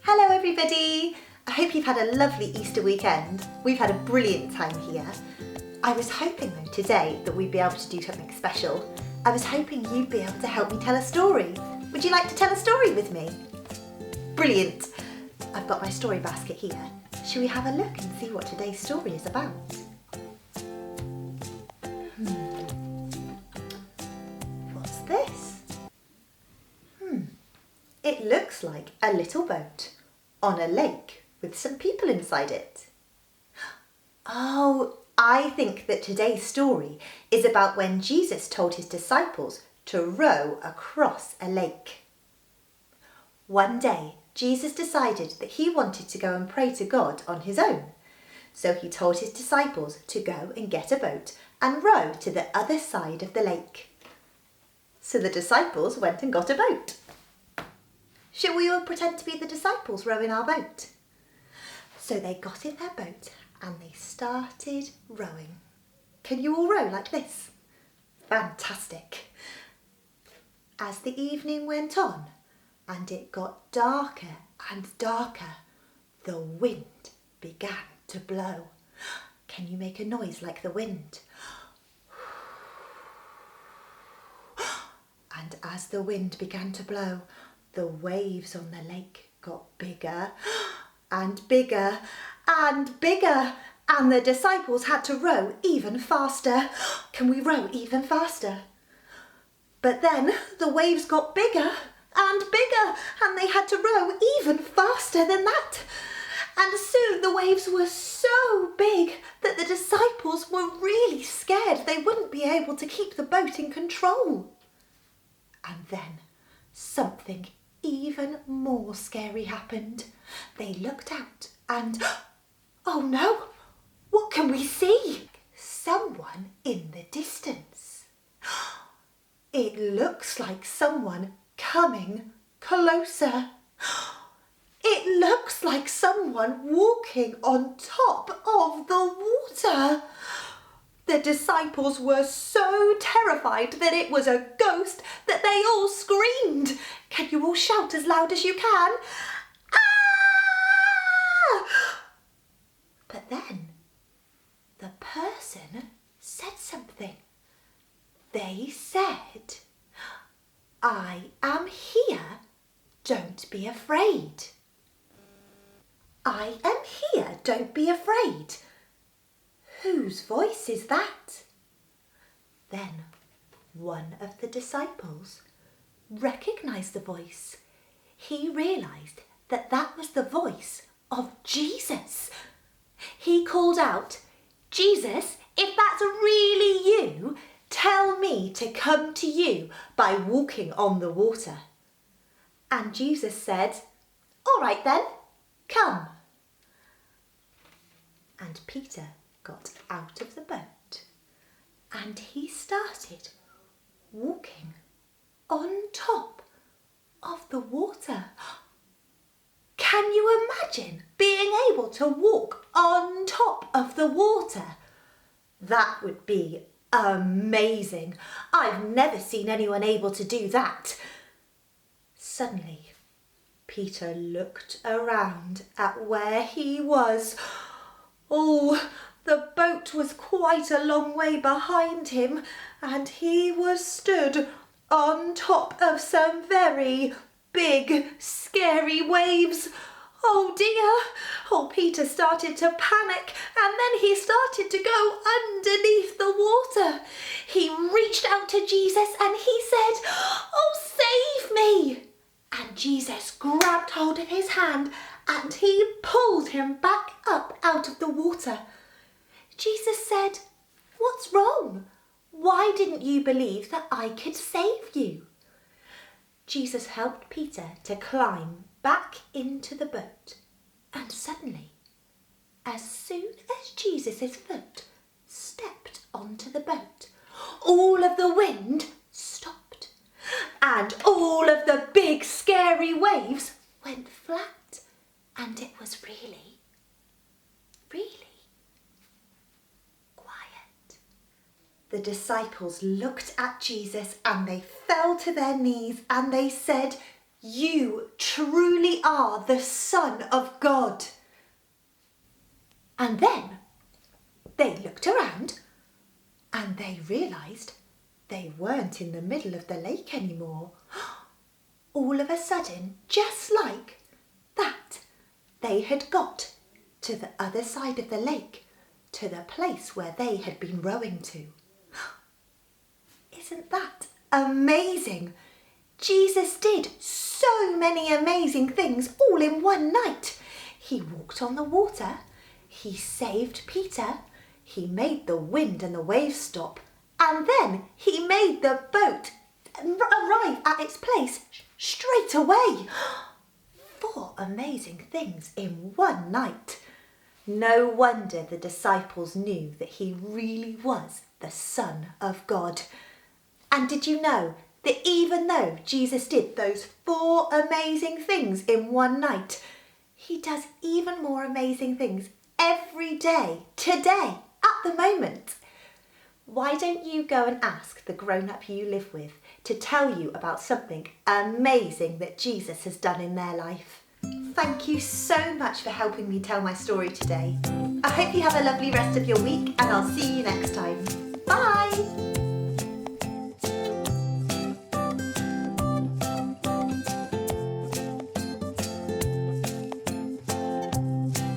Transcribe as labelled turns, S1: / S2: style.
S1: Hello everybody! I hope you've had a lovely Easter weekend. We've had a brilliant time here. I was hoping though today that we'd be able to do something special. I was hoping you'd be able to help me tell a story. Would you like to tell a story with me? Brilliant! I've got my story basket here. Shall we have a look and see what today's story is about? What's this? It looks like a little boat on a lake with some people inside it. Oh, I think that today's story is about when Jesus told his disciples to row across a lake. One day, Jesus decided that he wanted to go and pray to God on his own. So he told his disciples to go and get a boat and row to the other side of the lake. So the disciples went and got a boat. Shall we all pretend to be the disciples rowing our boat? So they got in their boat and they started rowing. Can you all row like this? Fantastic. As the evening went on and it got darker and darker, the wind began to blow. Can you make a noise like the wind? And as the wind began to blow, the waves on the lake got bigger and bigger and bigger, and the disciples had to row even faster. Can we row even faster? But then the waves got bigger and bigger, and they had to row even faster than that. And soon the waves were so big that the disciples were really scared they wouldn't be able to keep the boat in control. And then something even more scary happened. They looked out and, oh no, what can we see? Someone in the distance. It looks like someone coming closer. It looks like someone walking on top of the water. The disciples were so terrified that it was a ghost that they all screamed. Can you all shout as loud as you can? Ah! But then the person said something. They said, "I am here, don't be afraid." I am here, don't be afraid. Whose voice is that? Then one of the disciples recognised the voice. He realised that that was the voice of Jesus. He called out, "Jesus, if that's really you, tell me to come to you by walking on the water." And Jesus said, "All right then, come." And Peter got out of the boat and he started walking on top of the water. Can you imagine being able to walk on top of the water? That would be amazing. I've never seen anyone able to do that. Suddenly, Peter looked around at where he was. Oh, the boat was quite a long way behind him and he was stood on top of some very big, scary waves. Oh dear! Oh, Peter started to panic and then he started to go underneath the water. He reached out to Jesus and he said, "Oh, save me!" And Jesus grabbed hold of his hand and he pulled him back up out of the water. Jesus said, "What's wrong? Why didn't you believe that I could save you?" Jesus helped Peter to climb back into the boat. And suddenly, as soon as Jesus' foot stepped onto the boat, all of the wind stopped and all of the big scary waves went flat, and it was really, really quiet. The disciples looked at Jesus and they fell to their knees and they said, You truly are the Son of God. And then they looked around and they realised they weren't in the middle of the lake anymore. All of a sudden, just like that, they had got to the other side of the lake, to the place where they had been rowing to. Isn't that amazing? Jesus did so many amazing things all in one night. He walked on the water, he saved Peter, he made the wind and the waves stop, and then he made the boat arrive at its place straight away. 4 amazing things in one night. No wonder the disciples knew that he really was the Son of God. And did you know that even though Jesus did those 4 amazing things in one night, he does even more amazing things every day, today, at the moment? Why don't you go and ask the grown-up you live with to tell you about something amazing that Jesus has done in their life? Thank you so much for helping me tell my story today. I hope you have a lovely rest of your week, and I'll see you next time.